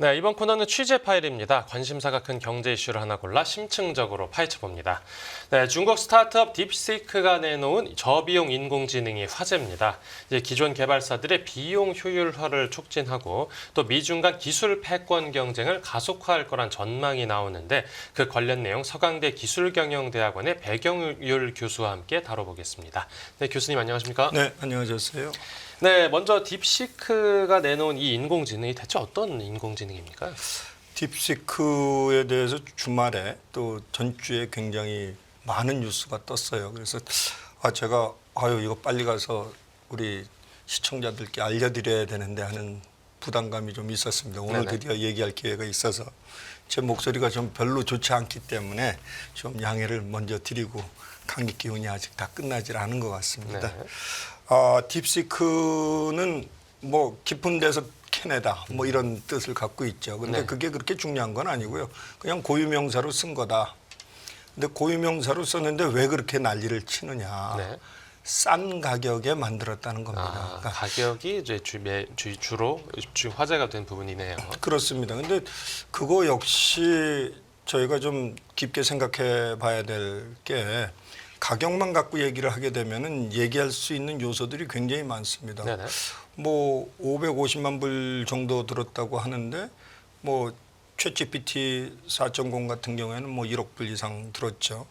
네, 이번 코너는 취재 파일입니다. 관심사가 큰 경제 이슈를 하나 골라 심층적으로 파헤쳐봅니다. 네, 중국 스타트업 딥시크가 내놓은 저비용 인공지능이 화제입니다. 이제 기존 개발사들의 비용 효율화를 촉진하고 또 미중 간 기술 패권 경쟁을 가속화할 거란 전망이 나오는데 그 관련 내용 서강대 기술경영대학원의 배경율 교수와 함께 다뤄보겠습니다. 네, 교수님 안녕하십니까? 네, 안녕하셨어요. 네, 먼저 딥시크가 내놓은 이 인공지능이 대체 어떤 인공지능입니까? 딥시크에 대해서 주말에 또 전주에 굉장히 많은 뉴스가 떴어요. 그래서 제가 이거 빨리 가서 우리 시청자들께 알려드려야 되는데 하는 부담감이 좀 있었습니다. 오늘 네네. 드디어 얘기할 기회가 있어서 제 목소리가 좀 별로 좋지 않기 때문에 좀 양해를 먼저 드리고 감기 기운이 아직 다 끝나질 않은 것 같습니다. 네. 딥시크는 뭐 깊은 데서 캐내다 뭐 이런 뜻을 갖고 있죠. 근데 네. 그게 그렇게 중요한 건 아니고요. 그냥 고유명사로 쓴 거다. 근데 고유명사로 썼는데 왜 그렇게 난리를 치느냐. 네. 싼 가격에 만들었다는 겁니다. 그러니까 가격이 이제 주로 화제가 된 부분이네요. 그렇습니다. 근데 그거 역시 저희가 좀 깊게 생각해 봐야 될 게 가격만 갖고 얘기를 하게 되면은 얘기할 수 있는 요소들이 굉장히 많습니다. 네네. 뭐 550만 불 정도 들었다고 하는데 뭐 챗GPT 4.0 같은 경우에는 뭐 1억 불 이상 들었죠.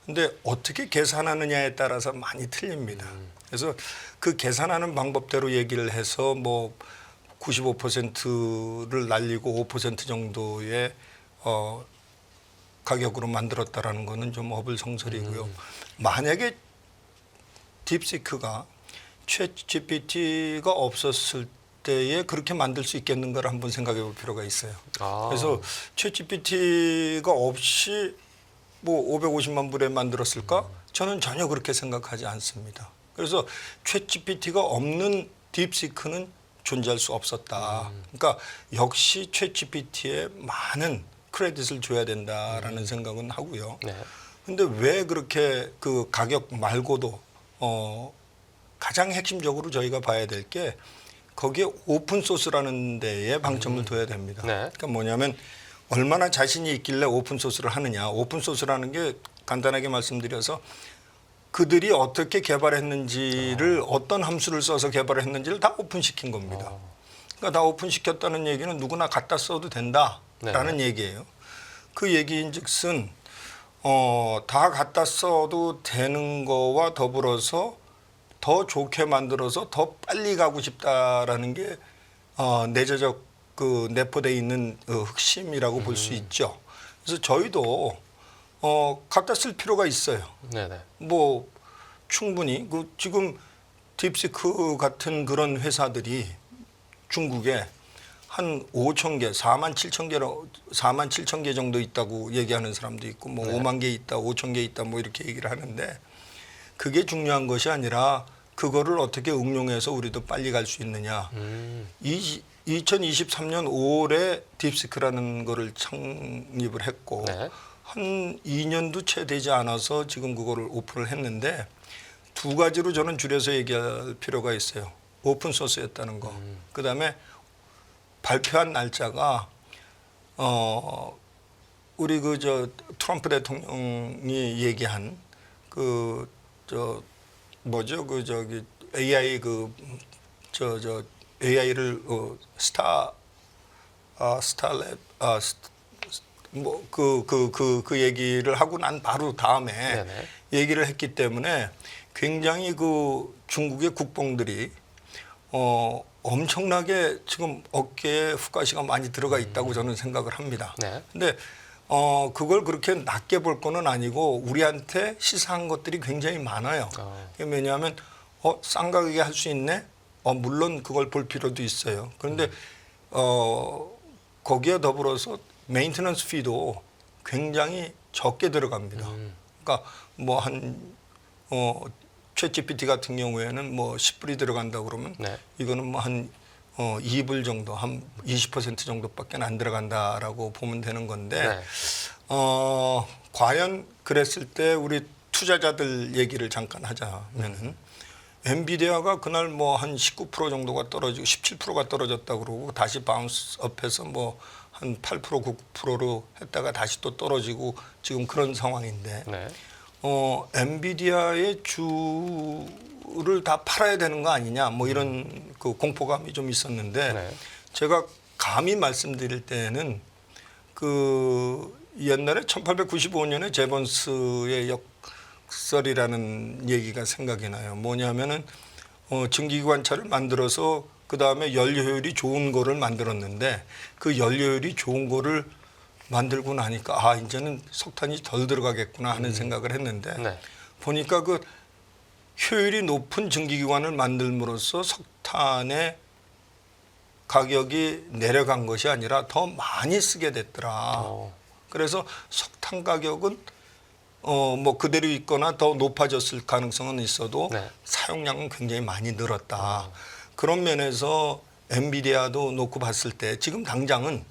근데 어떻게 계산하느냐에 따라서 많이 틀립니다. 그래서 그 계산하는 방법대로 얘기를 해서 뭐 95%를 날리고 5% 정도의 가격으로 만들었다라는 거는 좀 어불성설이고요. 만약에 딥시크가 챗GPT가 없었을 때에 그렇게 만들 수 있겠는가를 한번 생각해 볼 필요가 있어요. 그래서 챗GPT가 없이 뭐 550만 불에 만들었을까? 저는 전혀 그렇게 생각하지 않습니다. 그래서 챗GPT가 없는 딥시크는 존재할 수 없었다. 그러니까 역시 챗GPT에 많은 크레딧을 줘야 된다라는 생각은 하고요. 네. 근데 왜 그렇게 그 가격 말고도 가장 핵심적으로 저희가 봐야 될 게 거기에 오픈 소스라는 데에 방점을 둬야 됩니다. 네. 그러니까 뭐냐면 얼마나 자신이 있길래 오픈 소스를 하느냐. 오픈 소스라는 게 간단하게 말씀드려서 그들이 어떻게 개발했는지를 어떤 함수를 써서 개발했는지를 다 오픈시킨 겁니다. 그러니까 다 오픈시켰다는 얘기는 누구나 갖다 써도 된다라는 얘기예요. 그 얘기인즉슨 다 갖다 써도 되는 거와 더불어서 더 좋게 만들어서 더 빨리 가고 싶다라는 게 내재적 그 내포되어 있는核심이라고 볼 수 있죠. 그래서 저희도 갖다 쓸 필요가 있어요. 네네. 뭐 충분히 그 지금 딥시크 같은 그런 회사들이 중국에 한 5천 개, 4만 7천 개 정도 있다고 얘기하는 사람도 있고 뭐 5만 개 있다, 5천 개 있다 뭐 이렇게 얘기를 하는데 그게 중요한 것이 아니라 그거를 어떻게 응용해서 우리도 빨리 갈 수 있느냐. 2023년 5월에 딥시크라는 거를 창립을 했고 네. 한 2년도 채 되지 않아서 지금 그거를 오픈을 했는데 두 가지로 저는 줄여서 얘기할 필요가 있어요. 오픈 소스였다는 거. 그다음에 발표한 날짜가 우리 트럼프 대통령이 얘기한 AI AI를 스타랩 그 얘기를 하고 난 바로 다음에 네네. 얘기를 했기 때문에 굉장히 그 중국의 국뽕들이 엄청나게 지금 어깨에 후가시가 많이 들어가 있다고 저는 생각을 합니다. 네. 근데 그걸 그렇게 낮게 볼 거는 아니고 우리한테 시사한 것들이 굉장히 많아요. 왜냐하면 싼 가격에 할 수 있네. 물론 그걸 볼 필요도 있어요. 그런데 거기에 더불어서 메인테넌스 피도 굉장히 적게 들어갑니다. 그러니까 뭐 챗GPT 같은 경우에는 뭐 10불이 들어간다 그러면 네. 이거는 뭐 한 2불 정도, 한 20% 정도밖에 안 들어간다라고 보면 되는 건데 네. 과연 그랬을 때 우리 투자자들 얘기를 잠깐 하자면은 엔비디아가 그날 뭐 한 19% 정도가 떨어지고 17%가 떨어졌다 그러고 다시 바운스업해서 뭐 한 8% 9%로 했다가 다시 또 떨어지고 지금 그런 상황인데 네. 엔비디아의 주를 다 팔아야 되는 거 아니냐 뭐 이런 그 공포감이 좀 있었는데 네. 제가 감히 말씀드릴 때는 그 옛날에 1895년에 제번스의 역설이라는 얘기가 생각이 나요. 뭐냐면은 증기기관차를 만들어서 그 다음에 연료효율이 좋은 거를 만들었는데 그 연료효율이 좋은 거를 만들고 나니까 아 이제는 석탄이 덜 들어가겠구나 하는 생각을 했는데 네. 보니까 그 효율이 높은 증기기관을 만들므로써 석탄의 가격이 내려간 것이 아니라 더 많이 쓰게 됐더라. 어. 그래서 석탄 가격은 뭐 그대로 있거나 더 높아졌을 가능성은 있어도 네. 사용량은 굉장히 많이 늘었다. 그런 면에서 엔비디아도 놓고 봤을 때 지금 당장은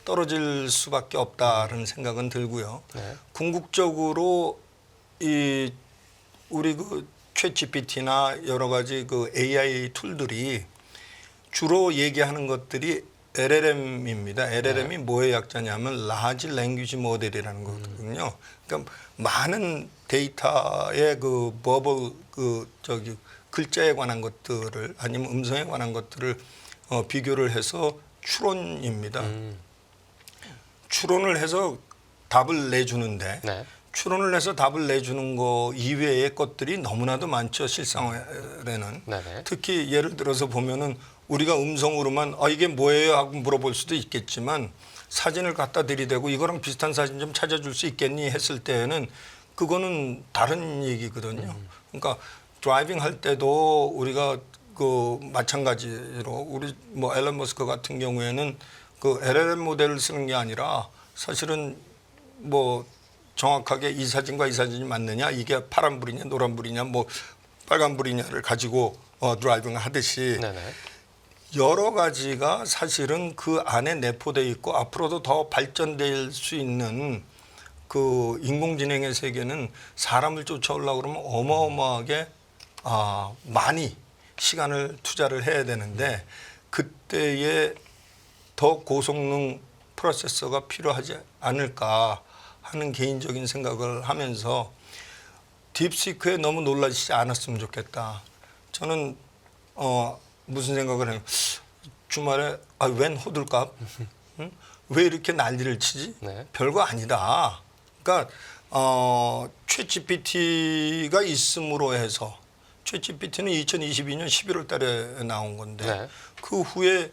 떨어질 수밖에 없다라는 생각은 들고요. 네. 궁극적으로 이 우리 그 챗GPT나 여러 가지 그 AI 툴들이 주로 얘기하는 것들이 LLM입니다. LLM이 뭐의 약자냐면 Large Language Model이라는 거거든요. 그러니까 많은 데이터의 그 버블 그 저기 글자에 관한 것들을 아니면 음성에 관한 것들을 비교를 해서 추론입니다. 추론을 해서 답을 내주는데 네. 추론을 해서 답을 내주는 거 이외의 것들이 너무나도 많죠. 실생활에는. 네네. 특히 예를 들어서 보면은 우리가 음성으로만 이게 뭐예요 하고 물어볼 수도 있겠지만 사진을 갖다 들이대고 이거랑 비슷한 사진 좀 찾아줄 수 있겠니 했을 때에는 그거는 다른 얘기거든요. 그러니까 드라이빙 할 때도 우리가 그 마찬가지로 우리 뭐 앨런 머스크 같은 경우에는 그 LLM 모델을 쓰는 게 아니라 사실은 뭐 정확하게 이 사진과 이 사진이 맞느냐 이게 파란불이냐 노란불이냐 뭐 빨간불이냐를 가지고 드라이빙을 하듯이 네네. 여러 가지가 사실은 그 안에 내포되어 있고 앞으로도 더 발전될 수 있는 그 인공지능의 세계는 사람을 쫓아오려고 그러면 어마어마하게 많이 시간을 투자를 해야 되는데 그때에 더 고성능 프로세서가 필요하지 않을까 하는 개인적인 생각을 하면서 딥시크에 너무 놀라지 않았으면 좋겠다. 저는 무슨 생각을 해요. 주말에 웬 호들갑? 응? 왜 이렇게 난리를 치지? 네. 별거 아니다. 그러니까 챗GPT가 있음으로 해서 챗GPT는 2022년 11월 달에 나온 건데 네. 그 후에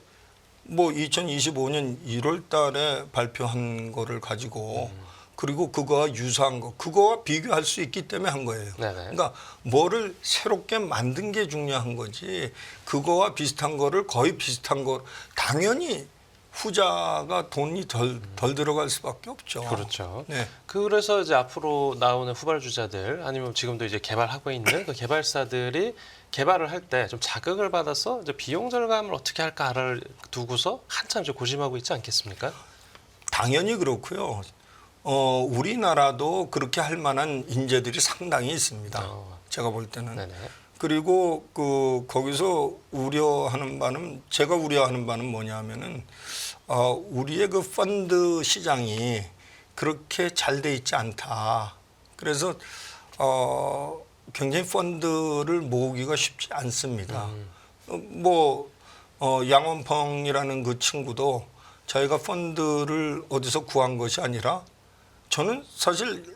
뭐 2025년 1월 달에 발표한 거를 가지고 그리고 그거와 유사한 거 그거와 비교할 수 있기 때문에 한 거예요. 네네. 그러니까 뭐를 새롭게 만든 게 중요한 거지 그거와 비슷한 거를 거의 비슷한 거 당연히 후자가 돈이 덜 들어갈 수밖에 없죠. 그렇죠. 네. 그래서 이제 앞으로 나오는 후발주자들 아니면 지금도 이제 개발하고 있는 그 개발사들이 개발을 할 때 좀 자극을 받아서 이제 비용 절감을 어떻게 할까를 두고서 한참 이제 고심하고 있지 않겠습니까? 당연히 그렇고요. 우리나라도 그렇게 할 만한 인재들이 상당히 있습니다. 제가 볼 때는. 네네. 그리고 거기서 우려하는 바는 제가 우려하는 바는 뭐냐면은 우리의 그 펀드 시장이 그렇게 잘 돼 있지 않다. 그래서 굉장히 펀드를 모으기가 쉽지 않습니다. 양원펑이라는 그 친구도 자기가 펀드를 어디서 구한 것이 아니라 저는 사실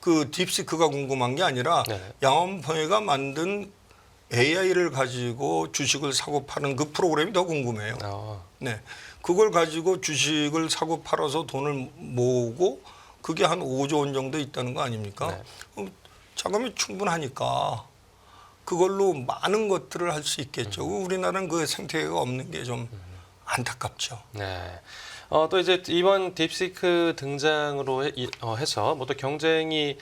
그 딥시크가 궁금한 게 아니라 네. 양원펑이가 만든 AI를 가지고 주식을 사고 파는 그 프로그램이 더 궁금해요. 네, 그걸 가지고 주식을 사고 팔아서 돈을 모으고 그게 한 5조 원 정도 있다는 거 아닙니까? 네. 자금이 충분하니까 그걸로 많은 것들을 할 수 있겠죠. 우리나라는 그 생태계가 없는 게 좀 안타깝죠. 네. 또 이제 이번 딥시크 등장으로 해서 뭐 또 경쟁이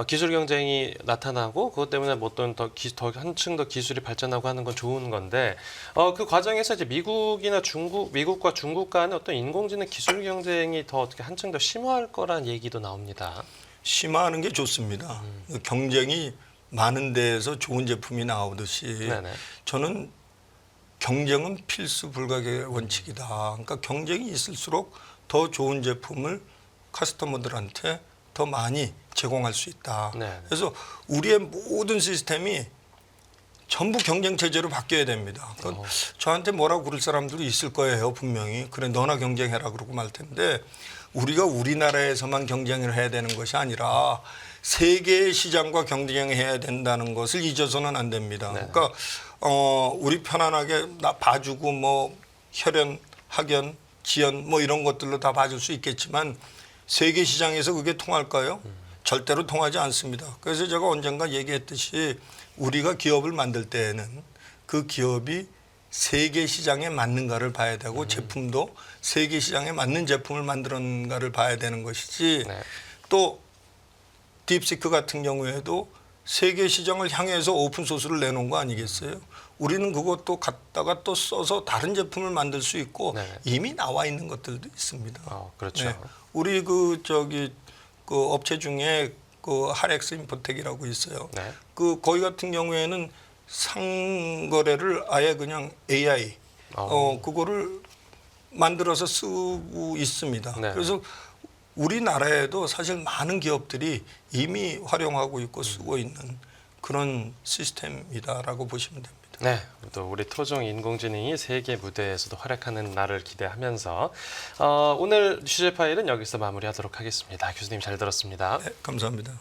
기술 경쟁이 나타나고 그것 때문에 뭐 또 더 한층 더 기술이 발전하고 하는 건 좋은 건데 그 과정에서 이제 미국과 중국 간의 어떤 인공지능 기술 경쟁이 더 어떻게 한층 더 심화할 거란 얘기도 나옵니다. 심화하는 게 좋습니다. 경쟁이 많은 데에서 좋은 제품이 나오듯이 네네. 저는 경쟁은 필수 불가결 원칙이다. 그러니까 경쟁이 있을수록 더 좋은 제품을 커스터머들한테 더 많이 제공할 수 있다. 네. 그래서 우리의 모든 시스템이 전부 경쟁 체제로 바뀌어야 됩니다. 그러니까 저한테 뭐라고 그럴 사람들이 있을 거예요, 분명히. 그래, 너나 경쟁해라 그러고 말 텐데 우리가 우리나라에서만 경쟁을 해야 되는 것이 아니라 세계의 시장과 경쟁해야 된다는 것을 잊어서는 안 됩니다. 네. 그러니까 우리 편안하게 나 봐주고 뭐 혈연, 학연, 지연 뭐 이런 것들로 다 봐줄 수 있겠지만 세계 시장에서 그게 통할까요? 절대로 통하지 않습니다. 그래서 제가 언젠가 얘기했듯이 우리가 기업을 만들 때에는 그 기업이 세계 시장에 맞는가를 봐야 되고 제품도 세계 시장에 맞는 제품을 만들었는가를 봐야 되는 것이지 네. 또 딥시크 같은 경우에도 세계 시장을 향해서 오픈 소스를 내놓은 거 아니겠어요? 우리는 그것도 갖다가 또 써서 다른 제품을 만들 수 있고 네. 이미 나와 있는 것들도 있습니다. 그렇죠. 네. 우리 그 업체 중에 그 하렉스 인포텍이라고 있어요. 네. 거기 같은 경우에는 상거래를 아예 그냥 AI 그거를 만들어서 쓰고 있습니다. 네. 그래서 우리나라에도 사실 많은 기업들이 이미 활용하고 있고 쓰고 있는 그런 시스템이다라고 보시면 됩니다. 네, 또 우리 토종 인공지능이 세계 무대에서도 활약하는 날을 기대하면서 오늘 취재 파일은 여기서 마무리하도록 하겠습니다. 교수님 잘 들었습니다. 네, 감사합니다.